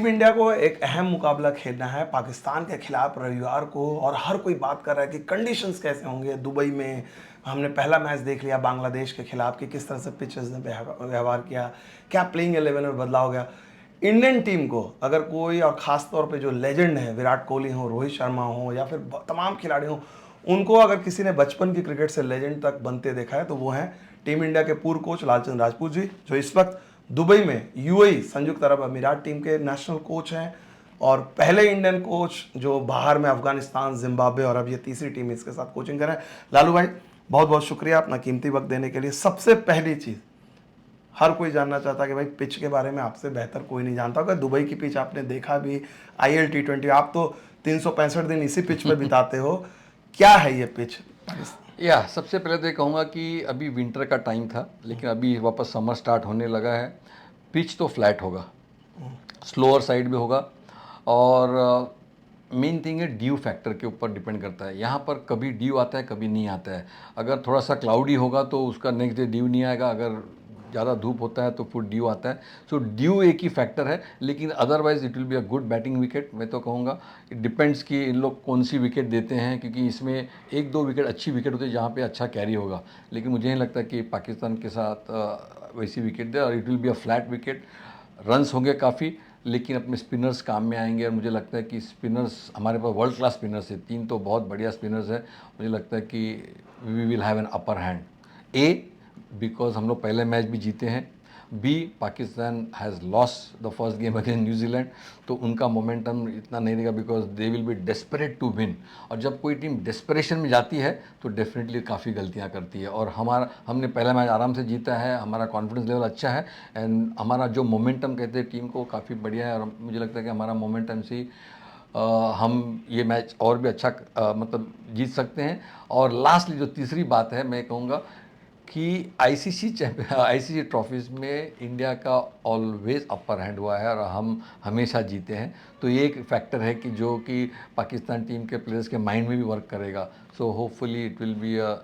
Team India को एक अहम मुकाबला खेलना है पाकिस्तान के खिलाफ रविवार को, और हर कोई बात कर रहा है कि कंडीशंस कैसे होंगे। दुबई में हमने पहला मैच देख लिया बांग्लादेश के खिलाफ कि किस तरह से पिचेस ने व्यवहार किया, क्या प्लेइंग 11 में बदलाव हो गया। इंडियन टीम को अगर कोई, और ख़ास तौर पे जो लेजेंड है विराट कोहली हो, रोहित शर्मा हो, या फिर तमाम खिलाड़ी हो, उनको अगर किसी ने बचपन की क्रिकेट से लेजेंड तक बनते देखा है तो वो हैं टीम इंडिया के पूर्व कोच लालचंद राजपूत जी, जो इस वक्त दुबई में यूएई संयुक्त अरब अमीरात टीम के नेशनल कोच हैं, और पहले इंडियन कोच जो बाहर में अफगानिस्तान, जिम्बाब्वे और अब ये तीसरी टीम इसके साथ कोचिंग कर रहे हैं। लालू भाई, बहुत बहुत शुक्रिया अपना कीमती वक्त देने के लिए। सबसे पहली चीज़, हर कोई जानना चाहता है कि भाई पिच के बारे में आपसे बेहतर कोई नहीं जानता होगा। दुबई की पिच आपने देखा भी, IL T20, आप तो 365 दिन इसी पिच पे बिताते हो। क्या है ये पिच? सबसे पहले तो ये कहूँगा कि अभी विंटर का टाइम था, लेकिन अभी वापस समर स्टार्ट होने लगा है। पिच तो फ्लैट होगा, स्लोअर साइड में होगा, और मेन थिंग है ड्यू फैक्टर के ऊपर डिपेंड करता है। यहाँ पर कभी ड्यू आता है, कभी नहीं आता है। अगर थोड़ा सा क्लाउडी होगा तो उसका नेक्स्ट डे ड्यू नहीं आएगा, अगर ज़्यादा धूप होता है तो फिर ड्यू आता है। सो ड्यू एक ही फैक्टर है, लेकिन otherwise it will be a good batting wicket. मैं तो कहूँगा इट डिपेंड्स कि इन लोग कौन सी विकेट देते हैं, क्योंकि इसमें एक दो विकेट अच्छी विकेट होती है जहाँ पे अच्छा कैरी होगा, लेकिन मुझे नहीं लगता कि पाकिस्तान के साथ वैसी विकेट दे, और it will be a flat wicket. Runs होंगे काफ़ी, लेकिन अपने स्पिनर्स काम में आएंगे, और मुझे लगता है कि स्पिनर्स हमारे पास वर्ल्ड क्लास स्पिनर्स है, 3 तो बहुत बढ़िया स्पिनर्स है। मुझे लगता है कि we will have an upper hand. Because हम लोग पहले मैच भी जीते हैं। बी, Pakistan has lost the first game against New Zealand, तो उनका मोमेंटम इतना नहीं रहेगा, because they will be desperate to win. और जब कोई टीम डेस्परेशन में जाती है तो डेफिनेटली काफ़ी गलतियां करती है, और हमने पहला मैच आराम से जीता है, हमारा कॉन्फिडेंस लेवल अच्छा है, एंड हमारा जो मोमेंटम कहते हैं टीम को काफ़ी बढ़िया है, और मुझे लगता है कि हमारा मोमेंटम से हम ये मैच और भी अच्छा मतलब जीत सकते हैं। और लास्टली जो तीसरी बात है, मैं कहूँगा कि आईसीसी ट्रॉफीज़ में इंडिया का ऑलवेज अपर हैंड हुआ है, और हम हमेशा जीते हैं। तो ये एक फैक्टर है कि जो कि पाकिस्तान टीम के प्लेयर्स के माइंड में भी वर्क करेगा। So hopefully it will be a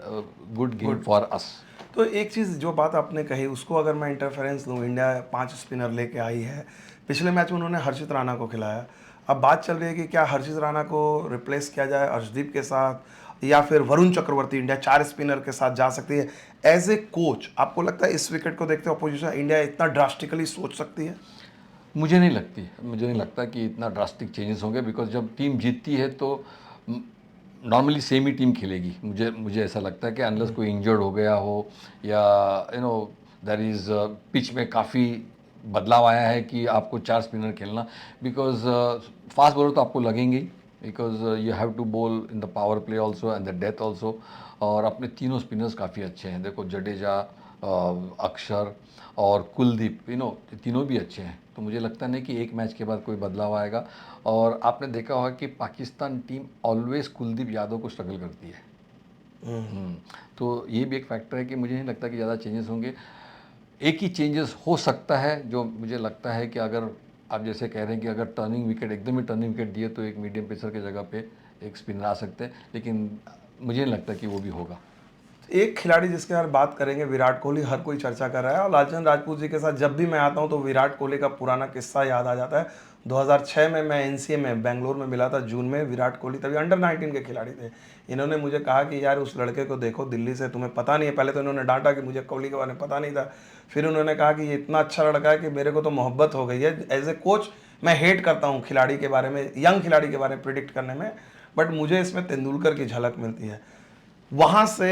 good game for us. तो एक चीज़ जो बात आपने कही उसको अगर मैं इंटरफेरेंस दूँ, इंडिया 5 स्पिनर लेके आई है। पिछले मैच में उन्होंने हर्षित राणा को खिलाया। अब बात चल रही है कि क्या हर्षित राणा को रिप्लेस किया जाए अर्शदीप के साथ, या फिर वरुण चक्रवर्ती, इंडिया 4 स्पिनर के साथ जा सकती है। एज ए कोच आपको लगता है इस विकेट को देखते हुए अपोजिशन इंडिया इतना ड्रास्टिकली सोच सकती है? मुझे नहीं लगता कि इतना ड्रास्टिक चेंजेस होंगे, बिकॉज जब टीम जीतती है तो नॉर्मली सेम ही टीम खेलेगी। मुझे ऐसा लगता है कि अनलेस कोई इंजर्ड हो गया हो, या देयर इज़ पिच में काफ़ी बदलाव आया है कि आपको 4 स्पिनर खेलना, बिकॉज फास्ट बॉलर तो आपको लगेंगे ही, because you have to bowl in the power play also and the death also. और अपने तीनों स्पिनर्स काफ़ी अच्छे हैं, देखो जडेजा, अक्षर और कुलदीप, तीनों भी अच्छे हैं। तो मुझे लगता नहीं कि एक मैच के बाद कोई बदलाव आएगा। और आपने देखा होगा कि पाकिस्तान टीम ऑलवेज कुलदीप यादव को स्ट्रगल करती है। तो ये भी एक फैक्टर है कि मुझे नहीं लगता कि ज़्यादा चेंजेस होंगे। एक ही चेंजेस हो सकता है जो मुझे लगता है कि अगर आप जैसे कह रहे हैं कि अगर टर्निंग विकेट, एकदम ही टर्निंग विकेट दिए, तो एक मीडियम पेसर की जगह पे एक स्पिनर आ सकते हैं, लेकिन मुझे नहीं लगता कि वो भी होगा। एक खिलाड़ी जिसके बारे में बात करेंगे, विराट कोहली, हर कोई चर्चा कर रहा है, और लालचंद राजपूत जी के साथ जब भी मैं आता हूं तो विराट कोहली का पुराना किस्सा याद आ जाता है। 2006 में मैं NCA में बेंगलोर में मिला था जून में। विराट कोहली तभी अंडर 19 के खिलाड़ी थे। इन्होंने मुझे कहा कि यार उस लड़के को देखो दिल्ली से, तुम्हें पता नहीं है। पहले तो इन्होंने डांटा कि मुझे कोहली के बारे में पता नहीं था, फिर उन्होंने कहा कि ये इतना अच्छा लड़का है कि मेरे को तो मोहब्बत हो गई है। एज ए कोच मैं हेट करता हूँ खिलाड़ी के बारे में, यंग खिलाड़ी के बारे में प्रिडिक्ट करने में, बट मुझे इसमें तेंदुलकर की झलक मिलती है। वहां से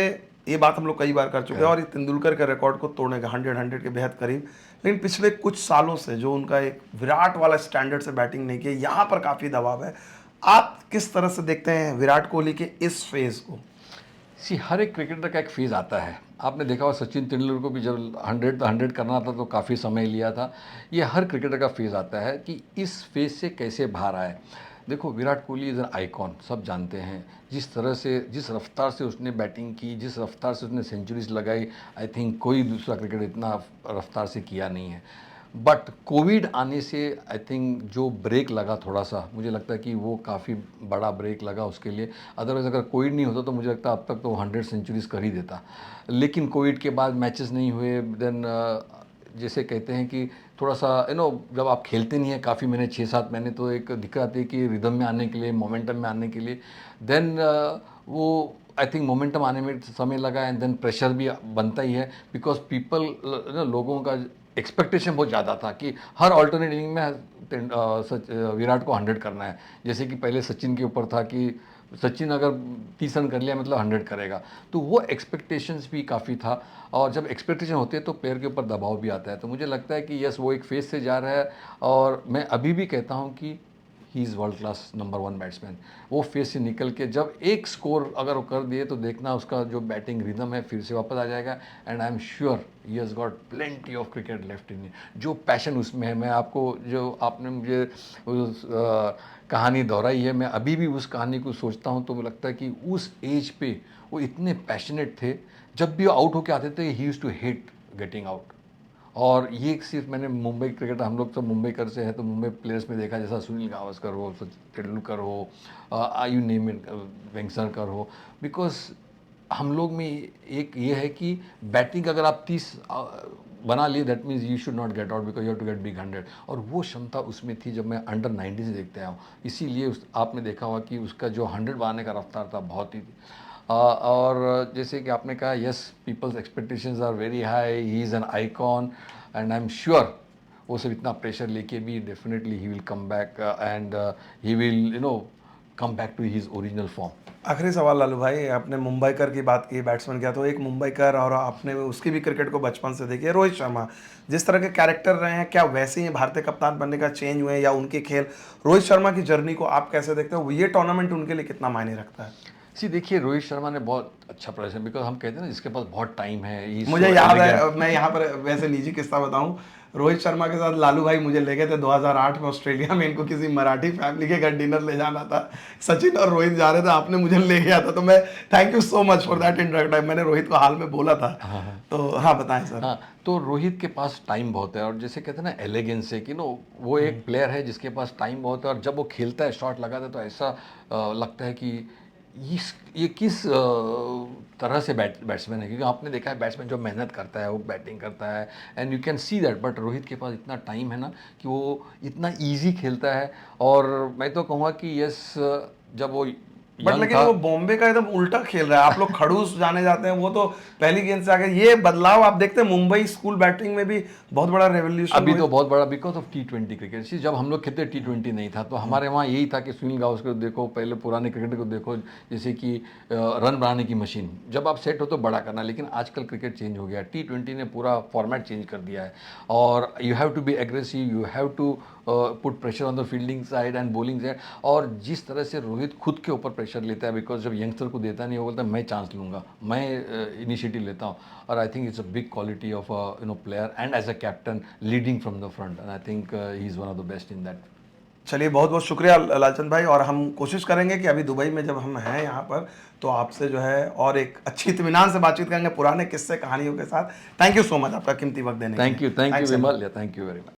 ये बात हम लोग कई बार कर चुके हैं, और ये तेंदुलकर के रिकॉर्ड को तोड़ने का 100 के बेहद करीब। लेकिन पिछले कुछ सालों से जो उनका एक विराट वाला स्टैंडर्ड से बैटिंग नहीं की, यहाँ पर काफ़ी दबाव है। आप किस तरह से देखते हैं विराट कोहली के इस फेज को? हर एक क्रिकेटर का एक फेज़ आता है। आपने देखा होगा सचिन तेंदुलकर को भी जब 100 करना था तो काफ़ी समय लिया था। ये हर क्रिकेटर का फेज़ आता है कि इस फेज़ से कैसे बाहर आए। देखो, Virat Kohli is an icon, सब जानते हैं। जिस तरह से, जिस रफ्तार से उसने बैटिंग की, जिस रफ्तार से उसने सेंचुरीज लगाई, आई थिंक कोई दूसरा क्रिकेटर इतना रफ्तार से किया नहीं है। बट कोविड आने से आई थिंक जो ब्रेक लगा थोड़ा सा, मुझे लगता है कि वो काफ़ी बड़ा ब्रेक लगा उसके लिए। अदरवाइज़ अगर कोविड नहीं होता तो मुझे लगता है अब तक तो 100 सेंचुरीज कर ही देता। लेकिन कोविड के बाद मैचेस नहीं हुए, देन जैसे कहते हैं कि थोड़ा सा जब आप खेलते नहीं है काफ़ी महीने 6-7 महीने, तो एक दिक्कत आती है कि रिदम में आने के लिए, मोमेंटम में आने के लिए। देन वो आई थिंक मोमेंटम आने में समय लगा, एंड देन प्रेशर भी बनता ही है, बिकॉज पीपल लोगों का एक्सपेक्टेशन बहुत ज़्यादा था कि हर ऑल्टरनेट इनिंग में विराट को 100 करना है। जैसे कि पहले सचिन के ऊपर था कि सचिन अगर 30 रन कर लिया मतलब 100 करेगा, तो वो एक्सपेक्टेशंस भी काफ़ी था। और जब एक्सपेक्टेशन होती है तो प्लेयर के ऊपर दबाव भी आता है। तो मुझे लगता है कि यस, वो एक फेज से जा रहा है, और मैं अभी भी कहता हूँ कि he is world class number 1 batsman. वो फेज से निकल के जब एक स्कोर अगर वो कर दिए तो देखना उसका जो बैटिंग रिदम है फिर से वापस आ जाएगा। And I am sure he has got plenty of cricket left in. जो पैशन उसमें है, मैं आपको जो आपने मुझे उस कहानी दोहराई है, मैं अभी भी उस कहानी को सोचता हूँ तो मुझे लगता है कि उस एज पे वो इतने पैशनेट थे। जब भी वो आउट होके आते थे ही used to hate getting out. और ये सिर्फ मैंने मुंबई क्रिकेट, हम लोग तो मुंबईकर से हैं तो मुंबई प्लेयर्स में देखा, जैसा सुनील गावस्कर हो, सचिन तेंदुलकर हो, यू नेम इट, वेंगसरकर हो। बिकॉज हम लोग में एक ये है कि बैटिंग अगर आप 30 बना लिए, that means you should not get out because you have to get big 100। और वो क्षमता उसमें थी जब मैं अंडर 19 से देखते आया हूँ। इसीलिए आपने देखा होगा कि उसका जो 100 बनाने का रफ्तार था बहुत ही और जैसे कि आपने कहा, yes, people's expectations are very high, he is an icon, and I am sure वो सब इतना प्रेशर लेके भी definitely he will come back, and he will come back to his original form. आखिरी सवाल लालू भाई, आपने मुंबईकर की बात की, बैट्समैन किया, तो एक मुंबईकर और आपने उसकी भी क्रिकेट को बचपन से देखी है, रोहित शर्मा जिस तरह के कैरेक्टर रहे हैं, क्या वैसे ही भारतीय कप्तान बनने का चेंज हुए हैं या उनके खेल, रोहित शर्मा की जर्नी को आप कैसे देखते हो? ये टूर्नामेंट उनके लिए कितना मायने रखता है? देखिए, रोहित शर्मा ने बहुत अच्छा प्रदर्शन, बिकॉज हम कहते हैं ना जिसके पास बहुत टाइम है, he is मुझे so याद elegant। है, मैं यहाँ पर वैसे निजी किस्सा बताऊं, रोहित शर्मा के साथ लालू भाई मुझे ले गए थे 2008 में ऑस्ट्रेलिया में, इनको किसी मराठी फैमिली के घर डिनर ले जाना था, सचिन और रोहित जा रहे थे, आपने मुझे ले गया था, तो मैं thank you so much for that interact. मैंने रोहित को हाल में बोला था। तो हाँ, बताएं सर। हाँ, तो रोहित के पास टाइम बहुत है, और जैसे कहते हैं ना एलिगेंस है कि वो एक प्लेयर है जिसके पास टाइम बहुत है, और जब वो खेलता है, शॉट लगाता है, तो ऐसा लगता है कि ये किस तरह से बैट्समैन है। क्योंकि आपने देखा है बैट्समैन जो मेहनत करता है वो बैटिंग करता है, and you can see that. But Rohit के पास इतना टाइम है ना कि वो इतना ईजी खेलता है। और मैं तो कहूँगा कि यस, जब वो बट यंग लेकिन था, वो बॉम्बे का एकदम उल्टा खेल रहा है। आप लोग खड़ूस जाने जाते हैं, वो तो पहली गेंद से आगे, ये बदलाव आप देखते हैं मुंबई स्कूल बैटिंग में भी बहुत बड़ा रेवोल्यूशन अभी तो बहुत बड़ा, बिकॉज ऑफ T20 क्रिकेट। जब हम लोग खेलते T20 नहीं था, तो हमारे वहाँ यही था कि सुनील गावस्कर को देखो, पहले पुराने क्रिकेट को देखो, जैसे कि रन बनाने की मशीन, जब आप सेट हो तो बड़ा करना। लेकिन आजकल क्रिकेट चेंज हो गया, T20 ने पूरा फॉर्मेट चेंज कर दिया है, और you have to be aggressive, you have to put pressure on the fielding side and bowling side. और जिस तरह से रोहित खुद के ऊपर प्रेशर लेता है, बिकॉज जब यंगस्टर को देता नहीं, वो बोलता है मैं चांस लूँगा, मैं इनिशिएटिव लेता हूँ। और I think it's a big quality of player, and as a captain leading from the front, and I think he is one of the best in that. चलिए, बहुत बहुत शुक्रिया लालचंद भाई, और हम कोशिश करेंगे कि अभी दुबई में जब हम हैं यहाँ पर, तो आपसे जो है और एक अच्छी इत्मीनान से बातचीत करेंगे पुराने किस्से कहानियों के साथ। थैंक यू सो मच आपका कीमती वक्त देने के लिए। Thank you Thanks a lot. विमल, या थैंक यू वेरी मच।